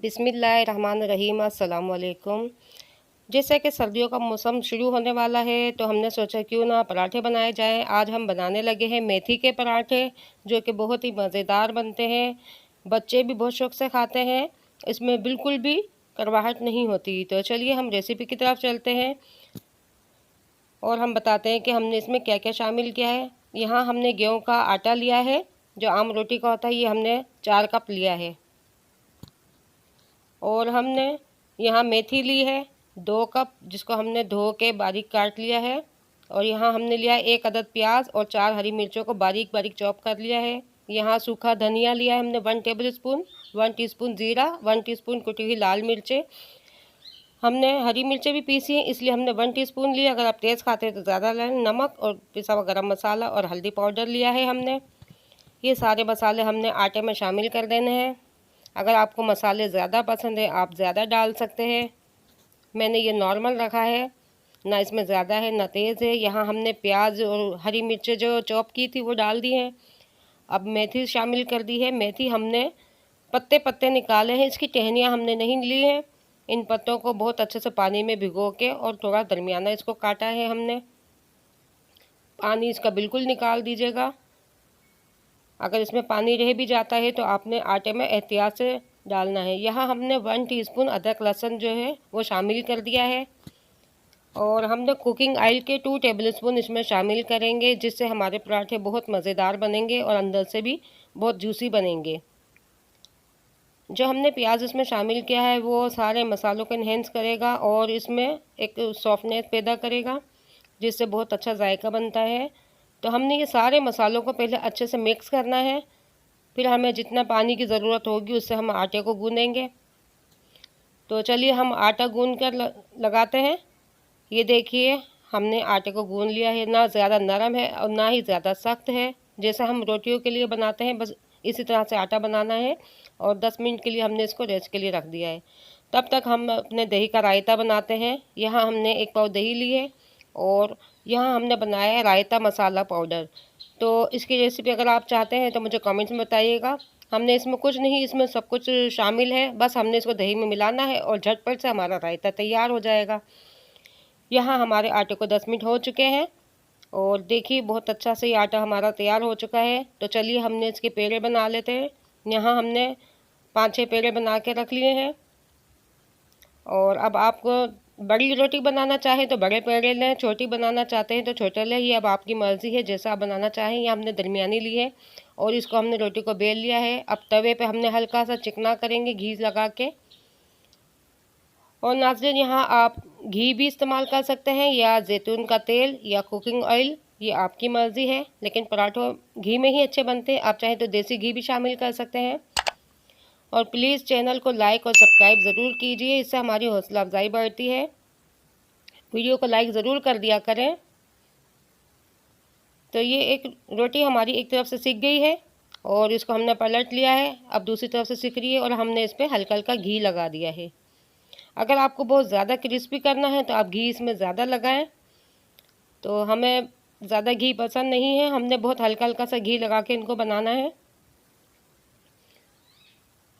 बिस्मिल्लाहिर्रहमानिर्रहीम। अस्सलाम वालेकुम। जैसे कि सर्दियों का मौसम शुरू होने वाला है तो हमने सोचा क्यों ना पराठे बनाए जाएं। आज हम बनाने लगे हैं मेथी के पराठे, जो कि बहुत ही मज़ेदार बनते हैं। बच्चे भी बहुत शौक़ से खाते हैं, इसमें बिल्कुल भी कड़वाहट नहीं होती। तो चलिए हम रेसिपी की तरफ चलते हैं और हम बताते हैं कि हमने इसमें क्या क्या शामिल किया है। यहाँ हमने गेहूँ का आटा लिया है, जो आम रोटी का होता है, ये हमने 4 कप लिया है। और हमने यहाँ मेथी ली है 2 कप, जिसको हमने धो के बारीक काट लिया है। और यहाँ हमने लिया है 1 अदद प्याज और 4 हरी मिर्चों को बारीक बारीक चॉप कर लिया है। यहाँ सूखा धनिया लिया है हमने 1 टेबल स्पून, 1 टीस्पून जीरा, 1 टीस्पून कुटी हुई लाल मिर्चें। हमने हरी मिर्चें भी पीसी हैं, इसलिए हमने 1 टीस्पून लिया। अगर आप तेज़ खाते हैं तो ज़्यादा लें। नमक और पिसा हुआ गरम मसाला और हल्दी पाउडर लिया है हमने। ये सारे मसाले हमने आटे में शामिल कर देने हैं। अगर आपको मसाले ज़्यादा पसंद है आप ज़्यादा डाल सकते हैं। मैंने ये नॉर्मल रखा है, ना इसमें ज़्यादा है ना तेज़ है। यहाँ हमने प्याज और हरी मिर्चें जो चॉप की थी वो डाल दी हैं। अब मेथी शामिल कर दी है। मेथी हमने पत्ते पत्ते निकाले हैं, इसकी टहनियाँ हमने नहीं ली हैं। इन पत्तों को बहुत अच्छे से पानी में भिगो के और थोड़ा दरमियाना इसको काटा है हमने। पानी इसका बिल्कुल निकाल दीजिएगा। अगर इसमें पानी रह भी जाता है तो आपने आटे में एहतियात से डालना है। यहाँ हमने 1 टीस्पून अदरक लहसुन जो है वो शामिल कर दिया है। और हमने कुकिंग ऑयल के 2 टेबलस्पून इसमें शामिल करेंगे, जिससे हमारे पराठे बहुत मज़ेदार बनेंगे और अंदर से भी बहुत जूसी बनेंगे। जो हमने प्याज इसमें शामिल किया है वो सारे मसालों को इन्हेंस करेगा और इसमें एक सॉफ्टनेस पैदा करेगा, जिससे बहुत अच्छा जायका बनता है। तो हमने ये सारे मसालों को पहले अच्छे से मिक्स करना है, फिर हमें जितना पानी की ज़रूरत होगी उससे हम आटे को गूँधेंगे। तो चलिए हम आटा गूँध कर लगाते हैं। ये देखिए हमने आटे को गूँध लिया है, ना ज़्यादा नरम है और ना ही ज़्यादा सख्त है। जैसा हम रोटियों के लिए बनाते हैं बस इसी तरह से आटा बनाना है। और 10 मिनट के लिए हमने इसको रेस्ट के लिए रख दिया है। तब तक हम अपने दही का रायता बनाते हैं। यहाँ हमने 1 पाव दही ली है और यहाँ हमने बनाया है रायता मसाला पाउडर। तो इसकी रेसिपी अगर आप चाहते हैं तो मुझे कमेंट्स में बताइएगा। हमने इसमें कुछ नहीं, इसमें सब कुछ शामिल है, बस हमने इसको दही में मिलाना है और झटपट से हमारा रायता तैयार हो जाएगा। यहाँ हमारे आटे को 10 मिनट हो चुके हैं और देखिए बहुत अच्छा से ये आटा हमारा तैयार हो चुका है। तो चलिए हमने इसके पेड़े बना लेते हैं। यहाँ हमने 5-6 पेड़े बना के रख लिए हैं। और अब आपको बड़ी रोटी बनाना चाहें तो बड़े पेड़े लें, छोटी बनाना चाहते हैं तो छोटे लें, ये अब आपकी मर्ज़ी है, जैसा आप बनाना चाहें। ये हमने दरमियानी ली है और इसको हमने रोटी को बेल लिया है। अब तवे पे हमने हल्का सा चिकना करेंगे घी लगा के। और नाज़रीन यहाँ आप घी भी इस्तेमाल कर सकते हैं या जैतून का तेल या कुकिंग ऑयल, ये आपकी मर्ज़ी है, लेकिन पराठों घी में ही अच्छे बनते हैं। आप चाहें तो देसी घी भी शामिल कर सकते हैं। और प्लीज़ चैनल को लाइक और सब्सक्राइब ज़रूर कीजिए, इससे हमारी हौसला अफजाई बढ़ती है। वीडियो को लाइक ज़रूर कर दिया करें। तो ये एक रोटी हमारी एक तरफ से सिक गई है और इसको हमने पलट लिया है। अब दूसरी तरफ से सिक रही है और हमने इस पर हल्का हल्का घी लगा दिया है। अगर आपको बहुत ज़्यादा क्रिस्पी करना है तो आप घी इसमें ज़्यादा लगाएं। तो हमें ज़्यादा घी पसंद नहीं है, हमने बहुत हल्का हल्का सा घी लगा के इनको बनाना है।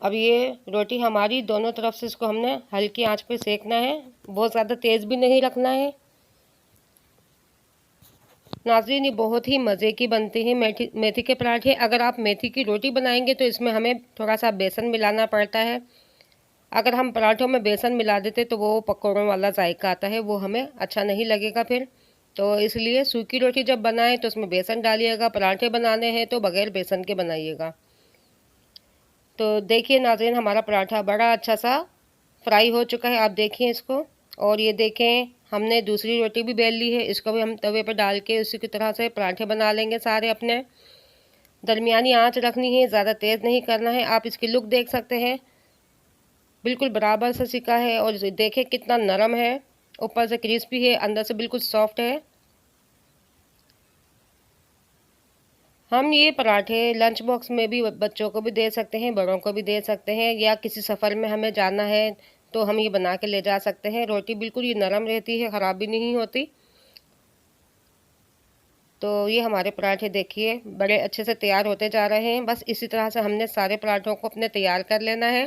अब ये रोटी हमारी दोनों तरफ से इसको हमने हल्की आंच पे सेकना है, बहुत ज़्यादा तेज़ भी नहीं रखना है। नाज़रीन ये बहुत ही मज़े की बनती हैं मेथी के पराठे। अगर आप मेथी की रोटी बनाएंगे तो इसमें हमें थोड़ा सा बेसन मिलाना पड़ता है। अगर हम पराठों में बेसन मिला देते तो वो पकौड़ों वाला जायका आता है, वो हमें अच्छा नहीं लगेगा फिर। तो इसलिए सूखी रोटी जब बनाएं तो उसमें बेसन डालिएगा, पराठे बनाने हैं तो बग़ैर बेसन के बनाइएगा। तो देखिए नाज़रीन हमारा पराठा बड़ा अच्छा सा फ्राई हो चुका है, आप देखिए इसको। और ये देखें हमने दूसरी रोटी भी बेल ली है, इसको भी हम तवे पर डाल के उसी की तरह से पराठे बना लेंगे सारे अपने। दरमियानी आंच रखनी है, ज़्यादा तेज़ नहीं करना है। आप इसकी लुक देख सकते हैं, बिल्कुल बराबर से सिका है और देखें कितना नरम है, ऊपर से क्रिस्पी है, अंदर से बिल्कुल सॉफ्ट है। हम ये पराठे लंच बॉक्स में भी बच्चों को भी दे सकते हैं, बड़ों को भी दे सकते हैं, या किसी सफ़र में हमें जाना है तो हम ये बना के ले जा सकते हैं। रोटी बिल्कुल ये नरम रहती है, ख़राब भी नहीं होती। तो ये हमारे पराठे देखिए बड़े अच्छे से तैयार होते जा रहे हैं। बस इसी तरह से हमने सारे पराठों को अपने तैयार कर लेना है।